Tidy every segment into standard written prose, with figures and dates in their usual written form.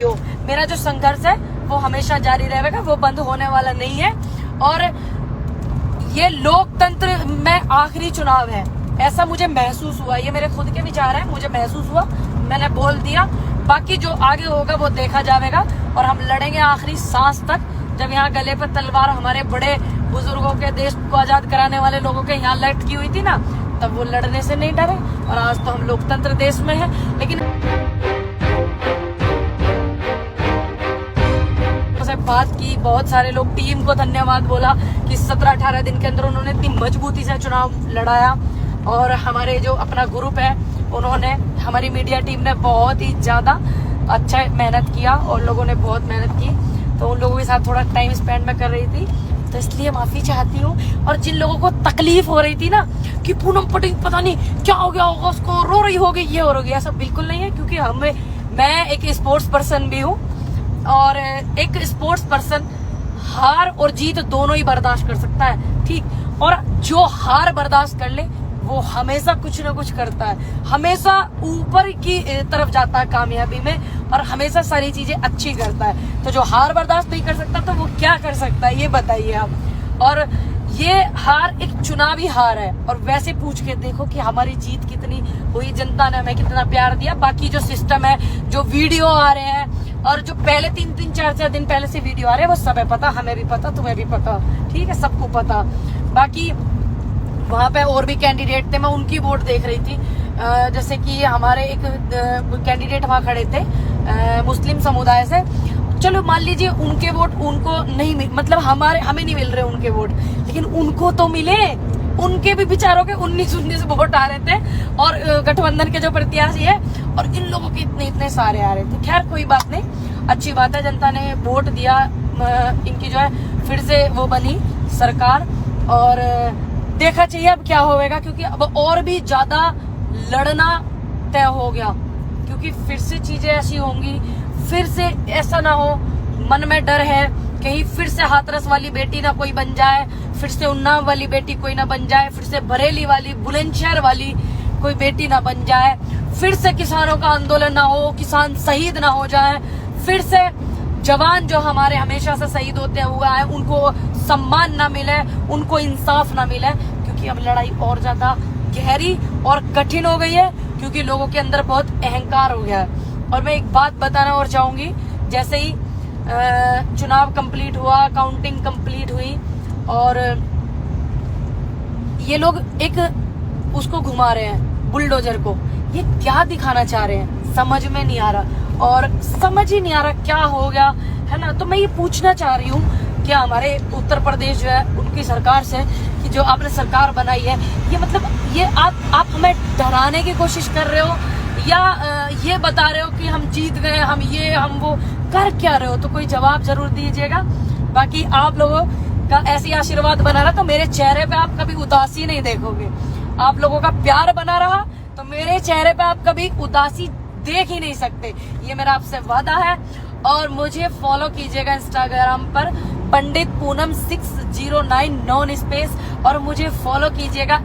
मेरा जो संघर्ष है वो हमेशा जारी रहेगा, वो बंद होने वाला नहीं है। और ये लोकतंत्र में आखिरी चुनाव है, ऐसा मुझे महसूस हुआ। ये मेरे खुद के विचार है, मुझे महसूस हुआ, मैंने बोल दिया। बाकी जो आगे होगा वो देखा जाएगा और हम लड़ेंगे आखिरी सांस तक। जब यहाँ गले पर तलवार हमारे बड़े बुजुर्गों के, देश को आजाद कराने वाले लोगों के यहाँ लटकी हुई थी ना, तब वो लड़ने से नहीं डरे। और आज तो हम लोकतंत्र देश में हैं। लेकिन बात की, बहुत सारे लोग टीम को धन्यवाद बोला कि 17-18 दिन के अंदर उन्होंने इतनी मजबूती से चुनाव लड़ाया। और हमारे जो अपना ग्रुप है उन्होंने, हमारी मीडिया टीम ने बहुत ही ज्यादा अच्छा मेहनत किया और लोगों ने बहुत मेहनत की। तो उन लोगों के साथ थोड़ा टाइम स्पेंड मैं कर रही थी, तो इसलिए माफी चाहती हूँ। और जिन लोगों को तकलीफ हो रही थी ना कि पूनम पटेल पता नहीं क्या हो गया होगा, उसको रो रही होगी, ये हो रही, ऐसा बिल्कुल नहीं है। क्योंकि मैं एक स्पोर्ट्स पर्सन भी हूँ और एक स्पोर्ट्स पर्सन हार और जीत दोनों ही बर्दाश्त कर सकता है, ठीक। और जो हार बर्दाश्त कर ले वो हमेशा कुछ ना कुछ करता है, हमेशा ऊपर की तरफ जाता है कामयाबी में और हमेशा सारी चीजें अच्छी करता है। तो जो हार बर्दाश्त नहीं कर सकता तो वो क्या कर सकता है, ये बताइए आप। और ये हार एक चुनावी हार है। और वैसे पूछ के देखो कि हमारी जीत कितनी हुई, जनता ने हमें कितना प्यार दिया। बाकी जो सिस्टम है, जो वीडियो आ रहे हैं और जो पहले 3-3, 4-4 दिन पहले से वीडियो आ रहे हैं, वो सब है पता, हमें भी पता, तुम्हें भी पता, ठीक है, सबको पता। बाकी वहां पे और भी कैंडिडेट थे, मैं उनकी वोट देख रही थी। जैसे कि हमारे एक कैंडिडेट वहां खड़े थे मुस्लिम समुदाय से। चलो मान लीजिए उनके वोट उनको नहीं मतलब हमें नहीं मिल रहे उनके वोट, लेकिन उनको तो मिले। उनके भी विचारों के 19 वोट आ रहे थे और गठबंधन के जो प्रत्याशी है, और इन लोगों के इतने सारे आ रहे थे। खैर कोई बात नहीं, अच्छी बात है, जनता ने वोट दिया। इनकी जो है फिर से वो बनी सरकार और देखा चाहिए अब क्या होगा, क्योंकि अब और भी ज्यादा लड़ना तय हो गया। क्योंकि फिर से चीजें ऐसी होंगी, फिर से ऐसा ना हो, मन में डर है कहीं फिर से हाथरस वाली बेटी ना कोई बन जाए, फिर से उन्नाव वाली बेटी कोई ना बन जाए, फिर से बरेली वाली, बुलंदशहर वाली कोई बेटी ना बन जाए, फिर से किसानों का आंदोलन ना हो, किसान शहीद ना हो जाए, फिर से जवान जो हमारे हमेशा से शहीद होते हुआ है उनको सम्मान ना मिले, उनको इंसाफ ना मिले। क्योंकि अब लड़ाई और ज्यादा गहरी और कठिन हो गई है, क्योंकि लोगों के अंदर बहुत अहंकार हो गया है। और मैं एक बात बताना और चाहूंगी, जैसे ही चुनाव कंप्लीट हुआ, काउंटिंग कंप्लीट हुई और ये लोग एक उसको घुमा रहे हैं, बुलडोजर को, ये क्या दिखाना चाह रहे हैं समझ में नहीं आ रहा। और समझ ही नहीं आ रहा क्या हो गया है ना। तो मैं ये पूछना चाह रही हूँ कि हमारे उत्तर प्रदेश जो है उनकी सरकार से कि जो आपने सरकार बनाई है, ये मतलब ये आप हमें डराने की कोशिश कर रहे हो या ये बता रहे हो कि हम जीत गए, हम ये हम वो कर क्या रहे हो, तो कोई जवाब जरूर दीजिएगा। बाकी आप लोगों का ऐसी आशीर्वाद बना रहा तो मेरे चेहरे पे आप कभी उदासी नहीं देखोगे। आप लोगों का प्यार बना रहा तो मेरे चेहरे पे आप कभी उदासी देख ही नहीं सकते, ये मेरा आपसे वादा है। और मुझे फॉलो कीजिएगा इंस्टाग्राम पर पंडित पूनम 609 नॉन स्पेस, और मुझे फॉलो कीजिएगा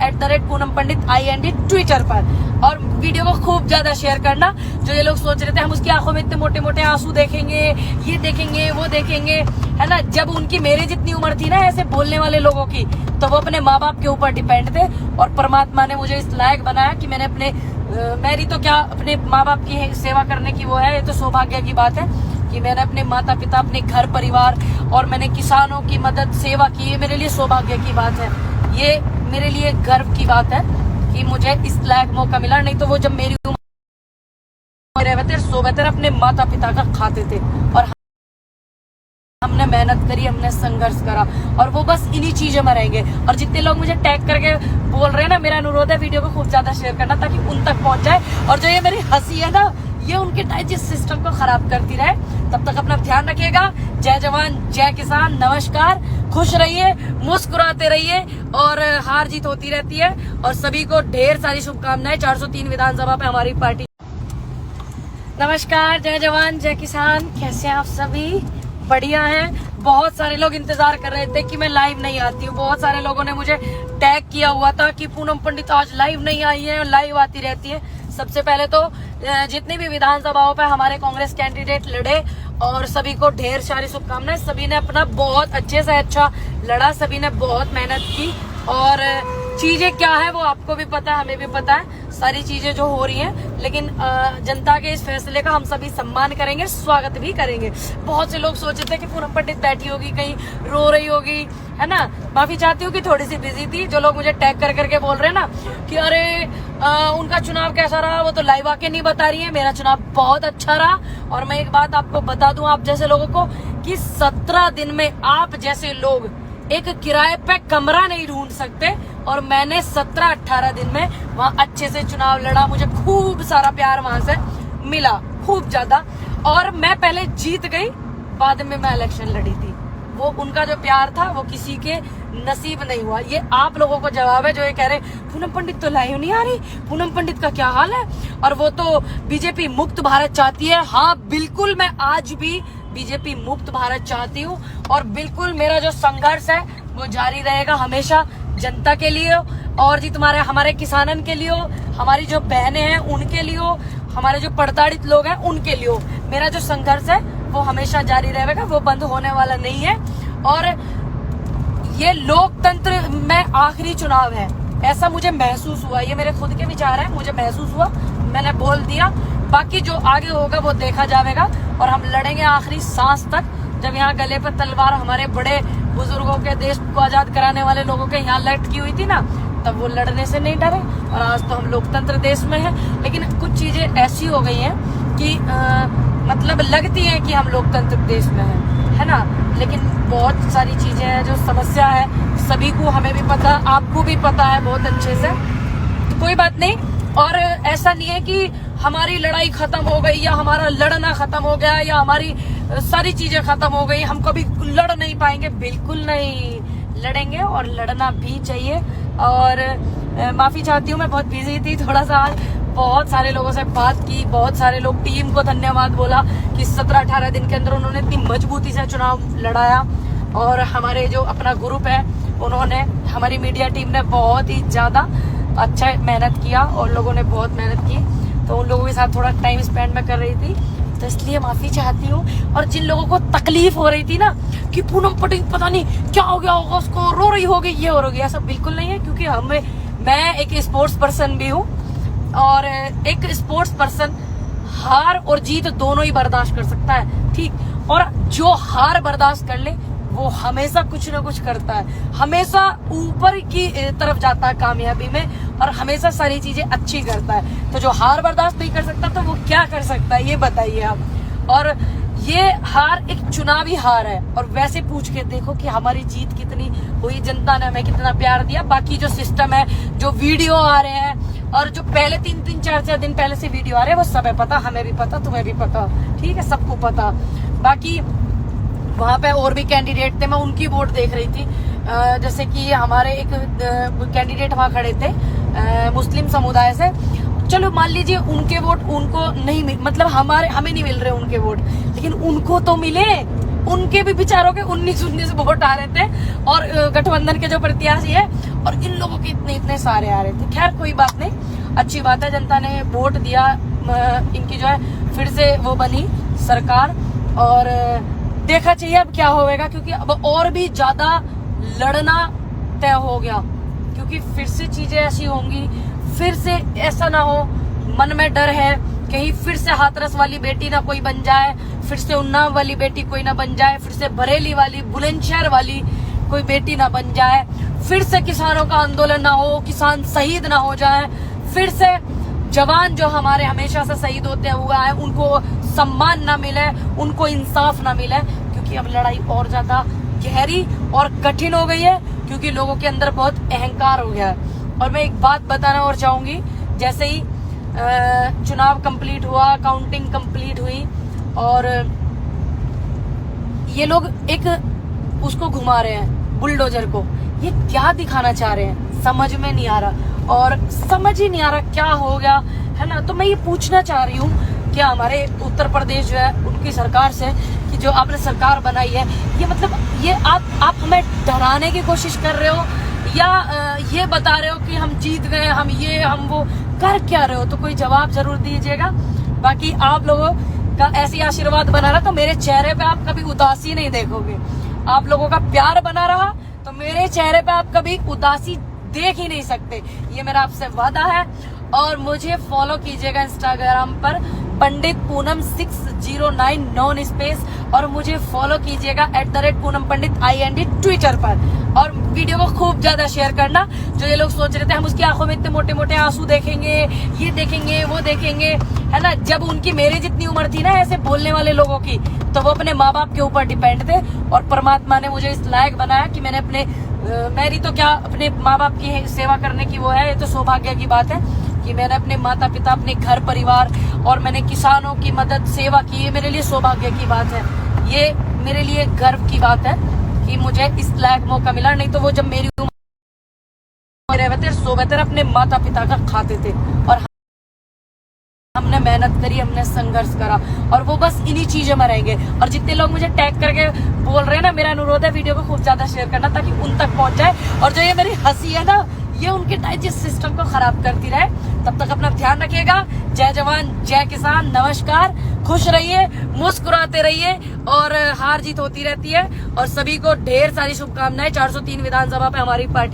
@पूनम पंडित IND ट्विटर पर। और वीडियो को खूब ज्यादा शेयर करना। जो ये लोग सोच रहे थे हम उसकी आंखों में इतने मोटे मोटे आंसू देखेंगे, ये देखेंगे, वो देखेंगे, है ना, जब उनकी मेरी जितनी उम्र थी ना ऐसे बोलने वाले लोगों की, तो वो अपने माँ बाप के ऊपर डिपेंड थे। और परमात्मा ने मुझे इस लायक बनाया कि मैंने मेरी तो क्या अपने माँ बाप की सेवा करने की वो है, ये तो सौभाग्य की बात है कि मैंने अपने माता पिता, अपने घर परिवार और मैंने किसानों की मदद सेवा की। ये मेरे लिए सौभाग्य की बात है, ये मेरे लिए गर्व की बात है कि मुझे इस लायक मौका मिला। नहीं तो वो जब मेरी उम्र 100 अपने माता पिता का खाते थे और हमने मेहनत करी, हमने संघर्ष करा, और वो बस इन्हीं चीजों में रहेंगे। और जितने लोग मुझे टैग करके बोल रहे हैं ना, मेरा अनुरोध है वीडियो को खूब ज्यादा शेयर करना ताकि उन तक पहुंच जाए। और जो ये मेरी हंसी है ना, ये उनके डाइजेस्ट सिस्टम को खराब करती रहे। तब तक अपना ध्यान रखिएगा। जय जवान, जय किसान, नमस्कार। खुश रहिए, मुस्कुराते रहिए और हार जीत होती रहती है। और सभी को ढेर सारी शुभकामनाएं। 403 विधानसभा पे हमारी पार्टी। नमस्कार, जय जवान, जय किसान। कैसे हैं आप सभी? बढ़िया हैं। बहुत सारे लोग इंतजार कर रहे थे कि मैं लाइव नहीं आती हूँ। बहुत सारे लोगों ने मुझे टैग किया हुआ था कि पूनम पंडित आज लाइव नहीं आई है, लाइव आती रहती है। सबसे पहले तो जितनी भी विधानसभाओं पे हमारे कांग्रेस कैंडिडेट लड़े और सभी को ढेर सारी शुभकामनाएं। सभी ने अपना बहुत अच्छे से अच्छा लड़ा, सभी ने बहुत मेहनत की और चीजें क्या है वो आपको भी पता है, हमें भी पता है सारी चीजें जो हो रही हैं। लेकिन जनता के इस फैसले का हम सभी सम्मान करेंगे, स्वागत भी करेंगे। बहुत से लोग सोचे थे कि पूनम पंडित बैठी होगी कहीं रो रही होगी, है ना। माफी चाहती हूँ कि थोड़ी सी बिजी थी। जो लोग मुझे टैग कर करके बोल रहे हैं ना कि अरे उनका चुनाव कैसा रहा, वो तो लाइव आके नहीं बता रही है। मेरा चुनाव बहुत अच्छा रहा और मैं एक बात आपको बता दूं आप जैसे लोगों को कि 17 दिन में आप जैसे लोग एक किराए पे कमरा नहीं ढूंढ सकते और मैंने 17-18 दिन में वहां अच्छे से चुनाव लड़ा। मुझे खूब सारा प्यार वहां से मिला, खूब ज्यादा। और मैं पहले जीत गई, बाद में मैं इलेक्शन लड़ी थी। वो उनका जो प्यार था वो किसी के नसीब नहीं हुआ। ये आप लोगों को जवाब है जो ये कह रहे पूनम पंडित तो लाइव नहीं आ रही, पूनम पंडित का क्या हाल है और वो तो बीजेपी मुक्त भारत चाहती है। हाँ बिल्कुल, मैं आज भी बीजेपी मुक्त भारत चाहती हूँ और बिल्कुल मेरा जो संघर्ष है वो जारी रहेगा हमेशा जनता के लिए और जी तुम्हारे हमारे किसानन के लिए, हमारी जो बहनें हैं उनके लिए, हमारे जो प्रताड़ित लोग हैं उनके लिए मेरा जो संघर्ष है वो हमेशा जारी रहेगा, वो बंद होने वाला नहीं है। और ये लोकतंत्र में आखिरी चुनाव है ऐसा मुझे महसूस हुआ। ये मेरे खुद के विचार है, मुझे महसूस हुआ, मैंने बोल दिया। बाकी जो आगे होगा वो देखा जाएगा और हम लड़ेंगे आखिरी सांस तक। जब यहाँ गले पर तलवार हमारे बड़े बुजुर्गों के, देश को आजाद कराने वाले लोगों के यहाँ लटकी हुई थी ना, तब वो लड़ने से नहीं डरे और आज तो हम लोकतंत्र देश में हैं। लेकिन कुछ चीजें ऐसी हो गई हैं कि मतलब लगती है कि हम लोकतंत्र देश में हैं, है ना। लेकिन बहुत सारी चीजें हैं जो समस्या है, सभी को, हमें भी पता, आपको भी पता है बहुत अच्छे से। तो कोई बात नहीं। और ऐसा नहीं है कि हमारी लड़ाई खत्म हो गई या हमारा लड़ना खत्म हो गया या हमारी सारी चीजें खत्म हो गई, हम कभी लड़ नहीं पाएंगे। बिल्कुल नहीं, लड़ेंगे और लड़ना भी चाहिए। और माफी चाहती हूँ, मैं बहुत बिजी थी थोड़ा सा आज, बहुत सारे लोगों से बात की, बहुत सारे लोग टीम को धन्यवाद बोला कि 17-18 दिन के अंदर उन्होंने इतनी मजबूती से चुनाव लड़ाया। और हमारे जो अपना ग्रुप है उन्होंने, हमारी मीडिया टीम ने बहुत ही ज्यादा अच्छा मेहनत किया और लोगों ने बहुत मेहनत की। तो उन लोगों के साथ थोड़ा टाइम स्पेंड मैं कर रही थी, तो इसलिए माफी चाहती हूँ। और जिन लोगों को तकलीफ हो रही थी ना कि पूनम पंडित पता नहीं क्या हो गया होगा, उसको रो रही होगी, ये हो गया, सब बिल्कुल नहीं है। क्योंकि मैं एक स्पोर्ट्स पर्सन भी हूँ और एक स्पोर्ट्स पर्सन हार और जीत दोनों ही बर्दाश्त कर सकता है, ठीक। और जो हार बर्दाश्त कर ले वो हमेशा कुछ ना कुछ करता है, हमेशा ऊपर की तरफ जाता है कामयाबी में और हमेशा सारी चीजें अच्छी करता है। तो जो हार बर्दाश्त नहीं कर सकता तो वो क्या कर सकता है, ये बताइए आप। और ये हार एक चुनावी हार है और वैसे पूछ के देखो कि हमारी जीत कितनी हुई, जनता ने हमें कितना प्यार दिया। बाकी जो सिस्टम है, जो वीडियो आ रहे हैं और जो पहले 3-3, 4-4 दिन पहले से वीडियो आ रहे हैं, वो सब है पता, हमें भी पता, तुम्हें भी पता, ठीक है, सबको पता। बाकी वहां पे और भी कैंडिडेट थे, मैं उनकी वोट देख रही थी। जैसे कि हमारे एक कैंडिडेट वहां खड़े थे मुस्लिम समुदाय से। चलो मान लीजिए उनके वोट उनको नहीं मतलब हमें नहीं मिल रहे उनके वोट, लेकिन उनको तो मिले। उनके भी विचारों के 19 वोट आ रहे थे और गठबंधन के जो प्रत्याशी है और इन लोगों के इतने सारे आ रहे थे। खैर कोई बात नहीं, अच्छी बात है, जनता ने वोट दिया, इनकी जो है फिर से वो बनी सरकार और देखा चाहिए अब क्या होगा। क्योंकि अब और भी ज्यादा लड़ना तय हो गया, क्योंकि फिर से चीजें ऐसी होंगी, फिर से ऐसा ना हो, मन में डर है कहीं फिर से हाथरस वाली बेटी ना कोई बन जाए, फिर से उन्नाव वाली बेटी कोई ना बन जाए, फिर से बरेली वाली, बुलंदशहर वाली कोई बेटी ना बन जाए, फिर से किसानों का आंदोलन ना हो, किसान शहीद ना हो जाए, फिर से जवान जो हमारे हमेशा से शहीद होते हुआ है उनको सम्मान ना मिले, उनको इंसाफ ना मिले। क्योंकि अब लड़ाई और ज्यादा गहरी और कठिन हो गई है, क्योंकि लोगों के अंदर बहुत अहंकार हो गया है। और मैं एक बात बताना और चाहूंगी, जैसे ही चुनाव कंप्लीट हुआ, काउंटिंग कंप्लीट हुई और ये लोग एक उसको घुमा रहे हैं बुलडोजर को, ये क्या दिखाना चाह रहे हैं समझ में नहीं आ रहा और समझ ही नहीं आ रहा क्या हो गया, है ना। तो मैं ये पूछना चाह रही हूँ कि हमारे उत्तर प्रदेश जो है उनकी सरकार से कि जो आपने सरकार बनाई है, ये मतलब ये आप हमें डराने की कोशिश कर रहे हो या ये बता रहे हो कि हम जीत गए, हम ये हम वो, कर क्या रहे हो, तो कोई जवाब जरूर दीजिएगा। बाकी आप लोगों का ऐसी आशीर्वाद बना रहा तो मेरे चेहरे पे आप कभी उदासी नहीं देखोगे। आप लोगों का प्यार बना रहा तो मेरे चेहरे पे आप कभी उदासी देख ही नहीं सकते। ये मेरा आपसे वादा है। और मुझे फॉलो कीजिएगा इंस्टाग्राम पर पंडित पूनम 609 नॉन स्पेस, और मुझे फॉलो कीजिएगा @पूनम पंडित IND ट्विटर पर। और वीडियो को खूब ज्यादा शेयर करना। जो ये लोग सोच रहे थे हम उसकी आंखों में इतने मोटे मोटे आंसू देखेंगे, ये देखेंगे, वो देखेंगे, है ना, जब उनकी मेरे जितनी उम्र थी ना ऐसे बोलने वाले लोगों की, तो वो अपने माँ बाप के ऊपर डिपेंड थे। और परमात्मा ने मुझे इस लायक बनाया कि मैंने अपने मेरी तो क्या अपने माँ बाप की सेवा करने की वो है, ये तो सौभाग्य की बात है कि मैंने अपने माता पिता, अपने घर परिवार और मैंने किसानों की मदद सेवा की। ये मेरे लिए सौभाग्य की बात है, ये मेरे लिए गर्व की बात है कि मुझे इस लायक मौका मिला। नहीं तो वो जब मेरी उम्र रहते सोबेतर अपने माता पिता का खाते थे। और हमने मेहनत करी, हमने संघर्ष करा, और वो बस इन्हीं चीजों में रहेंगे। और जितने लोग मुझे टैग करके बोल रहे हैं ना, मेरा अनुरोध है वीडियो को खूब ज्यादा शेयर करना ताकि उन तक पहुंच जाए। और जो ये मेरी हंसी है ना, ये उनके डाइजेस्ट सिस्टम को खराब करती रहे। तब तक अपना ध्यान रखिएगा। जय जवान जय किसान, नमस्कार। खुश रहिए, मुस्कुराते रहिए, और हार जीत होती रहती है। और सभी को ढेर सारी शुभकामनाएं। 403 विधानसभा पे हमारी पार्टी